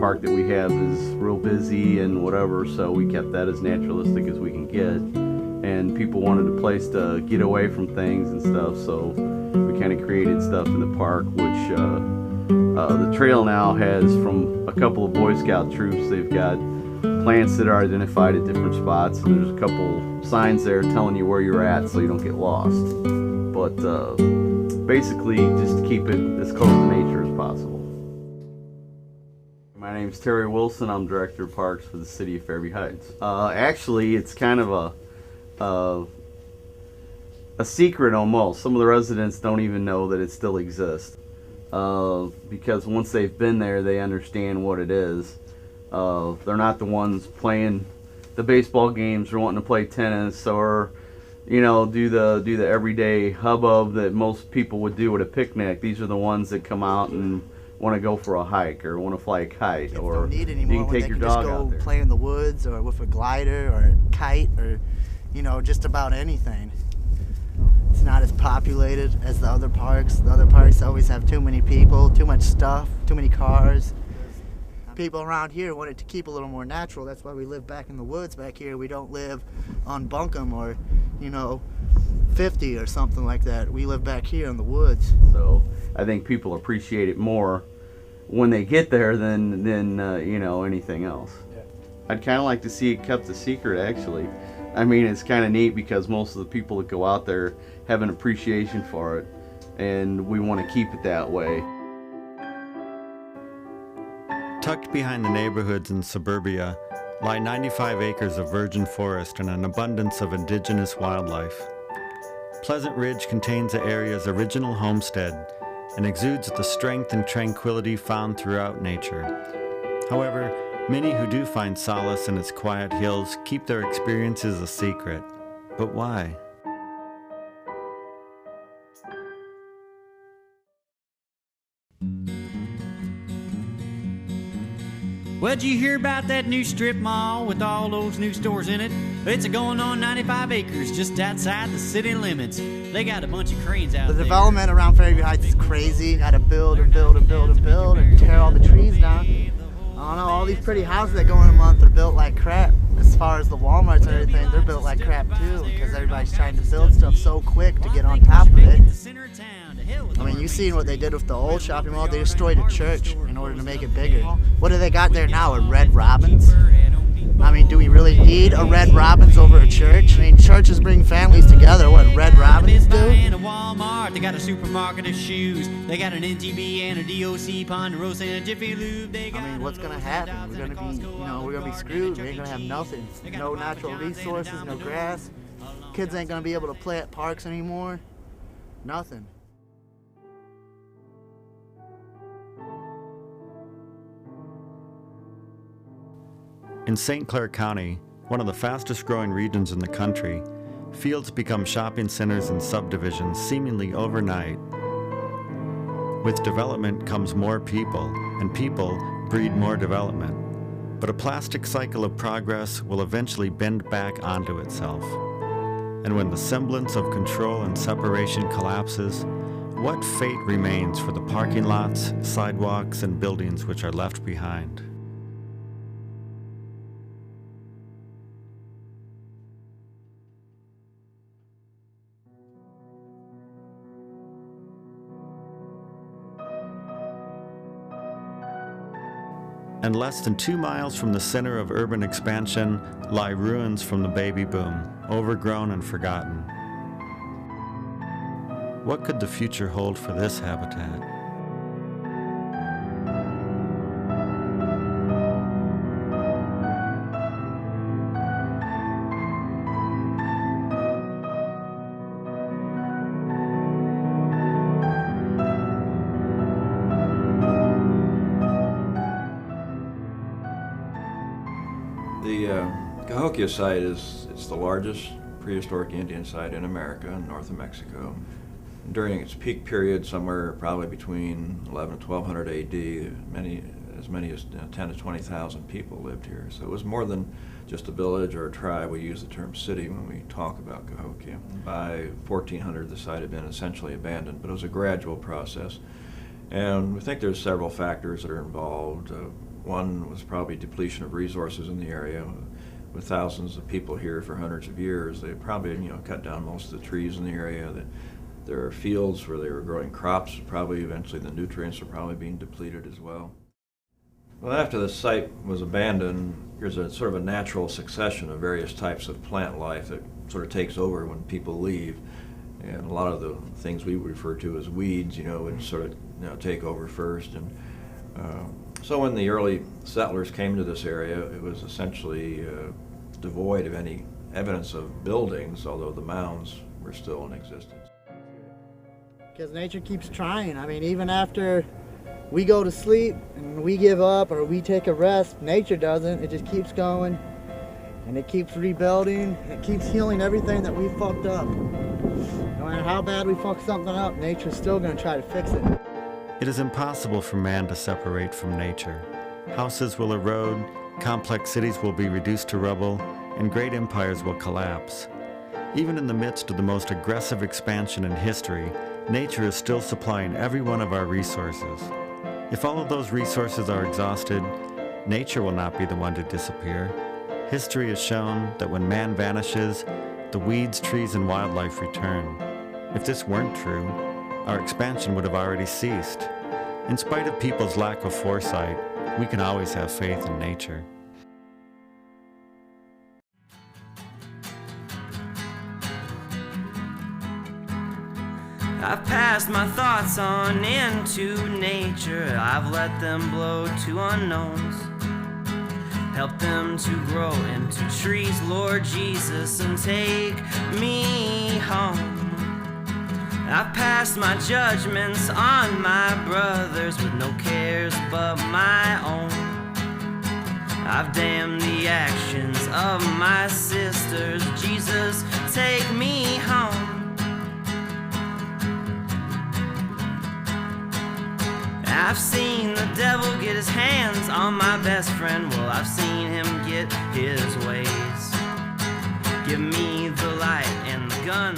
park that we have is real busy and whatever, so we kept that as naturalistic as we can get. And people wanted a place to get away from things and stuff, so we kind of created stuff in the park, which the trail now has from a couple of Boy Scout troops. They've got plants that are identified at different spots, and there's a couple signs there telling you where you're at so you don't get lost. But basically just to keep it as close to nature as possible. My name's Terry Wilson. I'm Director of Parks for the City of Fairview Heights. Actually, it's kind of a secret almost. Some of the residents don't even know that it still exists. Because once they've been there, they understand what it is. They're not the ones playing the baseball games or wanting to play tennis or, you know, do the everyday hubbub that most people would do at a picnic. These are the ones that come out and want to go for a hike or want to fly a kite, or don't need anymore, you can take they your can dog just go out there. play in the woods or with a glider or a kite or, you know, just about anything. It's not as populated as the other parks. The other parks always have too many people, too much stuff, too many cars. People around here wanted to keep a little more natural. That's why we live back in the woods back here. We don't live on Buncombe or, you know, 50 or something like that. We live back here in the woods. So I think people appreciate it more when they get there than you know, anything else. Yeah. I'd kind of like to see it kept a secret, actually. I mean, it's kind of neat because most of the people that go out there have an appreciation for it, and we want to keep it that way. Tucked behind the neighborhoods in suburbia lie 95 acres of virgin forest and an abundance of indigenous wildlife. Pleasant Ridge contains the area's original homestead and exudes the strength and tranquility found throughout nature. However, many who do find solace in its quiet hills keep their experiences a secret. But why? What'd you hear about that new strip mall with all those new stores in it? It's going on 95 acres just outside the city limits. They got a bunch of cranes out there. The development around Fairview Heights is crazy. Got to build and build and build and build and tear all the trees down. I don't know, all these pretty houses that go in a month are built like crap. As far as the Walmarts and everything, they're built like crap too, because everybody's trying to build stuff so quick to get on top of it. I mean, you seen what they did with the old shopping mall. They destroyed a church in order to make it bigger. What do they got there now, a Red Robins? I mean, do we really need a Red Robins over a church? I mean, churches bring families together. What Red Robins do? In a Walmart, they got a supermarket of shoes. They got an NTB and a DOC, Ponderosa and a Jiffy Lube. I mean, what's gonna happen? We're gonna be, you know, we're gonna be screwed. We ain't gonna have nothing. No natural resources, no grass. Kids ain't gonna be able to play at parks anymore. Nothing. In St. Clair County, one of the fastest growing regions in the country, fields become shopping centers and subdivisions seemingly overnight. With development comes more people, and people breed more development. But a plastic cycle of progress will eventually bend back onto itself. And when the semblance of control and separation collapses, what fate remains for the parking lots, sidewalks, and buildings which are left behind? And less than 2 miles from the center of urban expansion lie ruins from the baby boom, overgrown and forgotten. What could the future hold for this habitat? The Cahokia site it's the largest prehistoric Indian site in America, north of Mexico. During its peak period, somewhere probably between 11 and 1200 AD, as many as 10 to 20,000 people lived here. So it was more than just a village or a tribe. We use the term city when we talk about Cahokia. By 1400, the site had been essentially abandoned, but it was a gradual process. And we think there's several factors that are involved. One was probably depletion of resources in the area. With thousands of people here for hundreds of years, they probably cut down most of the trees in the area. There are fields where they were growing crops. Probably eventually the nutrients are probably being depleted as well. Well, after the site was abandoned, there's a sort of a natural succession of various types of plant life that sort of takes over when people leave. And a lot of the things we refer to as weeds, would sort of take over first. And so when the early settlers came to this area, it was essentially devoid of any evidence of buildings, although the mounds were still in existence. Because nature keeps trying. I mean, even after we go to sleep and we give up or we take a rest, nature doesn't. It just keeps going and it keeps rebuilding and it keeps healing everything that we fucked up. No matter how bad we fuck something up, nature's still going to try to fix it. It is impossible for man to separate from nature. Houses will erode, complex cities will be reduced to rubble, and great empires will collapse. Even in the midst of the most aggressive expansion in history, nature is still supplying every one of our resources. If all of those resources are exhausted, nature will not be the one to disappear. History has shown that when man vanishes, the weeds, trees, and wildlife return. If this weren't true, our expansion would have already ceased. In spite of people's lack of foresight, we can always have faith in nature. I've passed my thoughts on into nature. I've let them blow to unknowns. Help them to grow into trees, Lord Jesus, and take me home. I've passed my judgments on my brothers with no cares but my own. I've damned the actions of my sisters. Jesus, take me home. I've seen the devil get his hands on my best friend. Well, I've seen him get his ways. Give me the light and the gun.